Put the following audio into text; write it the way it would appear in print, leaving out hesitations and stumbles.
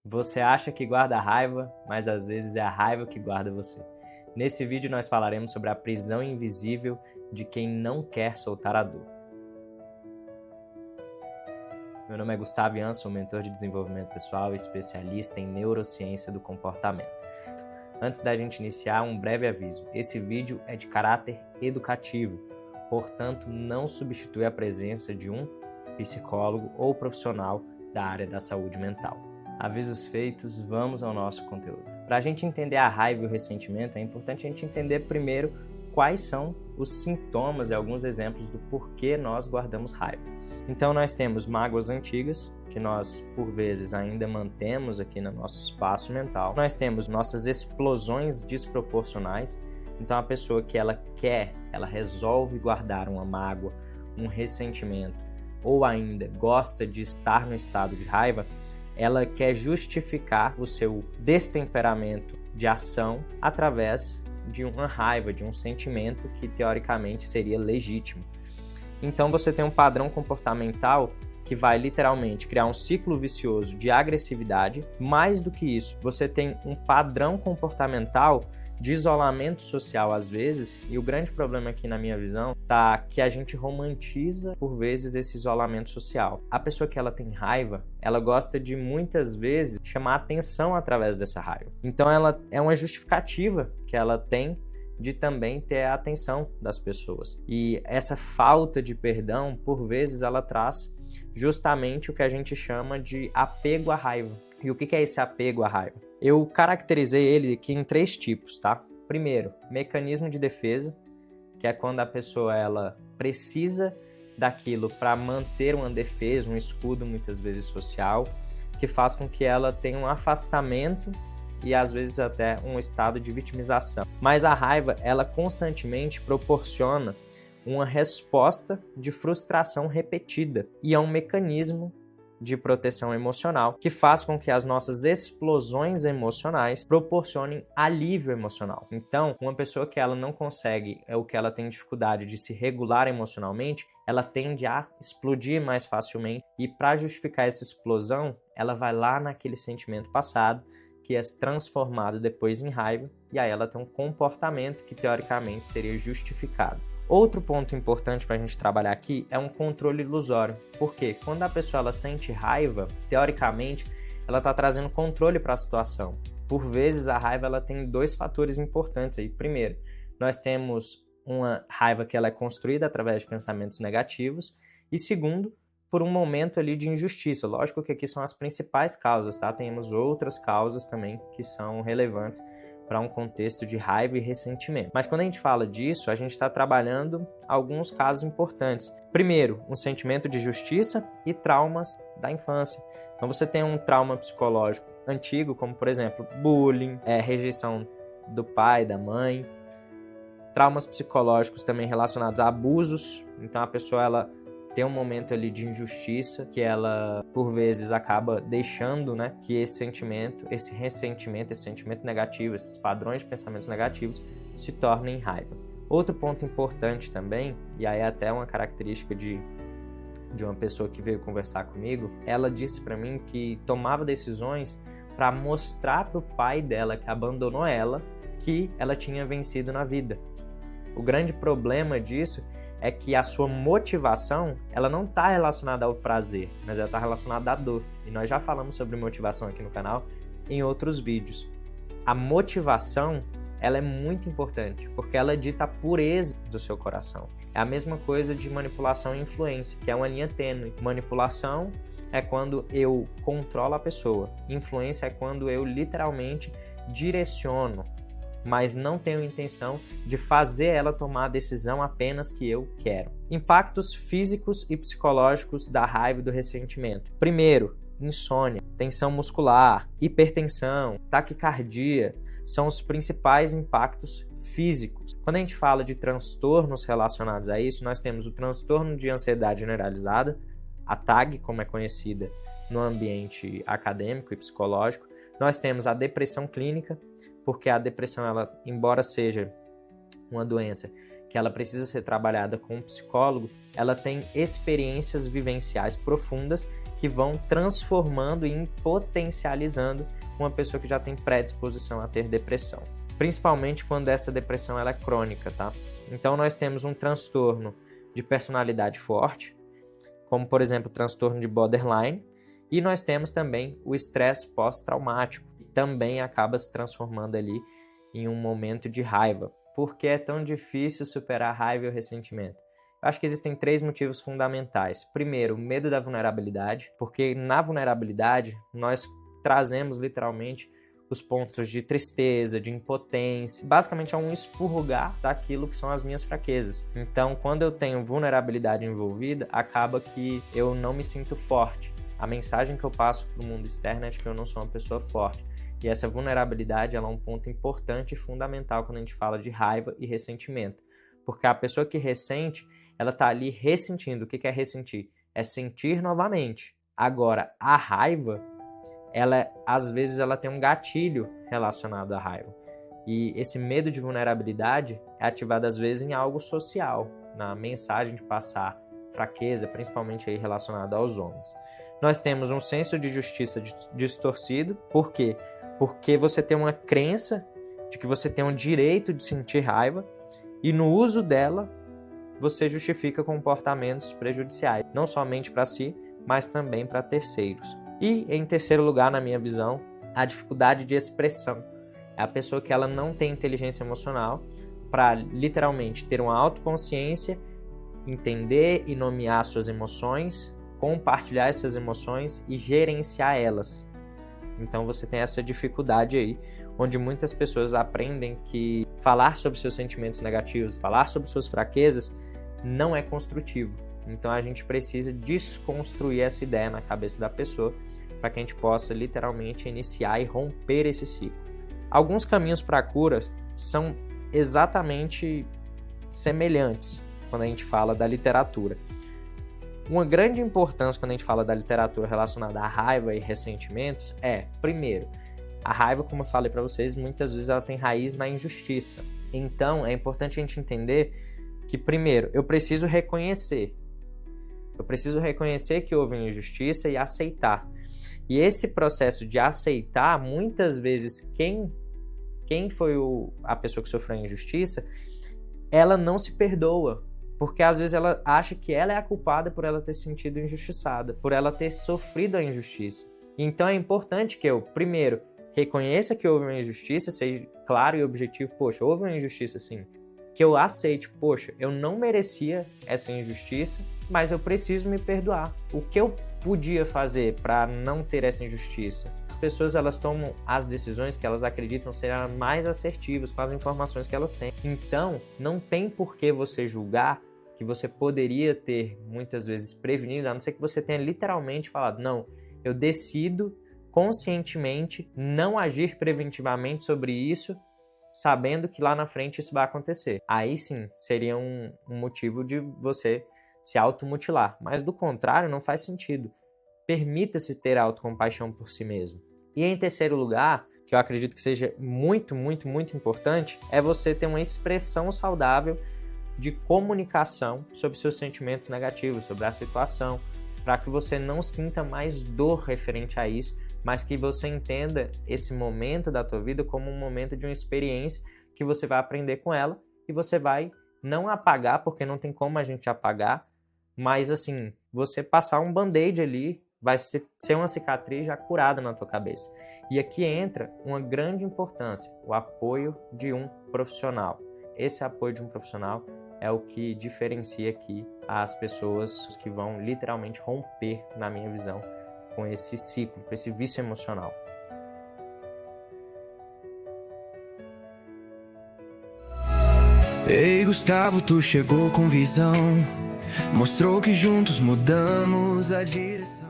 Você acha que guarda raiva, mas às vezes é a raiva que guarda você. Nesse vídeo nós falaremos sobre a prisão invisível de quem não quer soltar a dor. Meu nome é Gustavo Ian, sou mentor de desenvolvimento pessoal e especialista em neurociência do comportamento. Antes da gente iniciar, um breve aviso. Esse vídeo é de caráter educativo, portanto não substitui a presença de um psicólogo ou profissional da área da saúde mental. Avisos feitos, vamos ao nosso conteúdo. Para a gente entender a raiva e o ressentimento, é importante a gente entender primeiro quais são os sintomas e alguns exemplos do porquê nós guardamos raiva. Então nós temos mágoas antigas, que nós por vezes ainda mantemos aqui no nosso espaço mental. Nós temos nossas explosões desproporcionais. Então a pessoa que ela resolve guardar uma mágoa, um ressentimento, ou ainda gosta de estar no estado de raiva, ela quer justificar o seu destemperamento de ação através de uma raiva, de um sentimento que teoricamente seria legítimo. Então você tem um padrão comportamental que vai literalmente criar um ciclo vicioso de agressividade. Mais do que isso, você tem um padrão comportamental de isolamento social às vezes, e o grande problema aqui na minha visão tá que a gente romantiza por vezes esse isolamento social. A pessoa que ela tem raiva, ela gosta de muitas vezes chamar atenção através dessa raiva. Então ela é uma justificativa que ela tem de também ter a atenção das pessoas. E essa falta de perdão, por vezes, ela traz justamente o que a gente chama de apego à raiva. E o que é esse apego à raiva? Eu caracterizei ele aqui em 3 tipos, tá? Primeiro, mecanismo de defesa, que é quando a pessoa ela precisa daquilo para manter uma defesa, um escudo muitas vezes social, que faz com que ela tenha um afastamento e às vezes até um estado de vitimização. Mas a raiva, ela constantemente proporciona uma resposta de frustração repetida e é um mecanismo de proteção emocional que faz com que as nossas explosões emocionais proporcionem alívio emocional. Então, uma pessoa que ela não consegue, ou que ela tem dificuldade de se regular emocionalmente, ela tende a explodir mais facilmente e para justificar essa explosão, ela vai lá naquele sentimento passado que é transformado depois em raiva e aí ela tem um comportamento que teoricamente seria justificado. Outro ponto importante para a gente trabalhar aqui é um controle ilusório. Porque quando a pessoa ela sente raiva, teoricamente, ela está trazendo controle para a situação. Por vezes, a raiva ela tem 2 fatores importantes aí. Primeiro, nós temos uma raiva que ela é construída através de pensamentos negativos. E segundo, por um momento ali de injustiça. Lógico que aqui são as principais causas, tá? Temos outras causas também que são relevantes para um contexto de raiva e ressentimento. Mas quando a gente fala disso, a gente está trabalhando alguns casos importantes. Primeiro, um sentimento de justiça e traumas da infância. Então você tem um trauma psicológico antigo, como por exemplo, bullying, rejeição do pai, da mãe. Traumas psicológicos também relacionados a abusos. Então a pessoa ela tem um momento ali de injustiça que ela, por vezes, acaba deixando, né, que esse sentimento, esse ressentimento, esse sentimento negativo, esses padrões de pensamentos negativos se tornem raiva. Outro ponto importante também, e aí até uma característica de uma pessoa que veio conversar comigo, ela disse para mim que tomava decisões para mostrar para o pai dela, que abandonou ela, que ela tinha vencido na vida. O grande problema disso é que a sua motivação, ela não está relacionada ao prazer, mas ela está relacionada à dor. E nós já falamos sobre motivação aqui no canal em outros vídeos. A motivação, ela é muito importante, porque ela dita a pureza do seu coração. É a mesma coisa de manipulação e influência, que é uma linha tênue. Manipulação é quando eu controlo a pessoa. Influência é quando eu literalmente direciono, mas não tenho intenção de fazer ela tomar a decisão apenas que eu quero. Impactos físicos e psicológicos da raiva e do ressentimento. Primeiro, insônia, tensão muscular, hipertensão, taquicardia, são os principais impactos físicos. Quando a gente fala de transtornos relacionados a isso, nós temos o transtorno de ansiedade generalizada, a TAG, como é conhecida no ambiente acadêmico e psicológico. Nós temos a depressão clínica, porque a depressão, ela, embora seja uma doença que ela precisa ser trabalhada com um psicólogo, ela tem experiências vivenciais profundas que vão transformando e potencializando uma pessoa que já tem predisposição a ter depressão. Principalmente quando essa depressão ela é crônica, tá? Então nós temos um transtorno de personalidade forte, como por exemplo o transtorno de borderline, e nós temos também o estresse pós-traumático, que também acaba se transformando ali em um momento de raiva. Por que é tão difícil superar a raiva e o ressentimento? Eu acho que existem 3 motivos fundamentais. Primeiro, o medo da vulnerabilidade, porque na vulnerabilidade nós trazemos literalmente os pontos de tristeza, de impotência. Basicamente é um expurgar daquilo que são as minhas fraquezas. Então, quando eu tenho vulnerabilidade envolvida, acaba que eu não me sinto forte. A mensagem que eu passo para o mundo externo é de que eu não sou uma pessoa forte. E essa vulnerabilidade ela é um ponto importante e fundamental quando a gente fala de raiva e ressentimento. Porque a pessoa que ressente, ela está ali ressentindo. O que é ressentir? É sentir novamente. Agora, a raiva, às vezes ela tem um gatilho relacionado à raiva. E esse medo de vulnerabilidade é ativado às vezes em algo social, na mensagem de passar fraqueza, principalmente aí relacionado aos homens. Nós temos um senso de justiça distorcido. Por quê? Porque você tem uma crença de que você tem o direito de sentir raiva e no uso dela você justifica comportamentos prejudiciais, não somente para si, mas também para terceiros. E, em terceiro lugar, na minha visão, a dificuldade de expressão. É a pessoa que ela não tem inteligência emocional para, literalmente, ter uma autoconsciência, entender e nomear suas emoções, compartilhar essas emoções e gerenciar elas. Então, você tem essa dificuldade aí, onde muitas pessoas aprendem que falar sobre seus sentimentos negativos, falar sobre suas fraquezas, não é construtivo. Então a gente precisa desconstruir essa ideia na cabeça da pessoa para que a gente possa literalmente iniciar e romper esse ciclo. Alguns caminhos para a cura são exatamente semelhantes quando a gente fala da literatura. Uma grande importância quando a gente fala da literatura relacionada à raiva e ressentimentos é, primeiro, a raiva, como eu falei para vocês, muitas vezes ela tem raiz na injustiça. Então é importante a gente entender que, primeiro, eu preciso reconhecer que houve uma injustiça e aceitar. E esse processo de aceitar, muitas vezes, quem foi a pessoa que sofreu a injustiça, ela não se perdoa. Porque às vezes ela acha que ela é a culpada por ela ter se sentido injustiçada, por ela ter sofrido a injustiça. Então é importante que eu, primeiro, reconheça que houve uma injustiça, seja claro e objetivo, poxa, houve uma injustiça sim. Que eu aceite, poxa, eu não merecia essa injustiça, mas eu preciso me perdoar. O que eu podia fazer para não ter essa injustiça? As pessoas elas tomam as decisões que elas acreditam serem mais assertivas com as informações que elas têm. Então, não tem por que você julgar que você poderia ter muitas vezes prevenido, a não ser que você tenha literalmente falado, não, eu decido conscientemente não agir preventivamente sobre isso, sabendo que lá na frente isso vai acontecer. Aí sim, seria um motivo de você se automutilar. Mas do contrário, não faz sentido. Permita-se ter autocompaixão por si mesmo. E em terceiro lugar, que eu acredito que seja muito, muito, muito importante, é você ter uma expressão saudável de comunicação sobre seus sentimentos negativos, sobre a situação, para que você não sinta mais dor referente a isso, mas que você entenda esse momento da tua vida como um momento de uma experiência que você vai aprender com ela e você vai não apagar, porque não tem como a gente apagar, mas assim, você passar um band-aid ali, vai ser uma cicatriz já curada na tua cabeça. E aqui entra uma grande importância, o apoio de um profissional. Esse apoio de um profissional é o que diferencia aqui as pessoas que vão literalmente romper, na minha visão, com esse ciclo, com esse vício emocional. Ei, Gustavo, tu chegou com visão, mostrou que juntos mudamos a direção.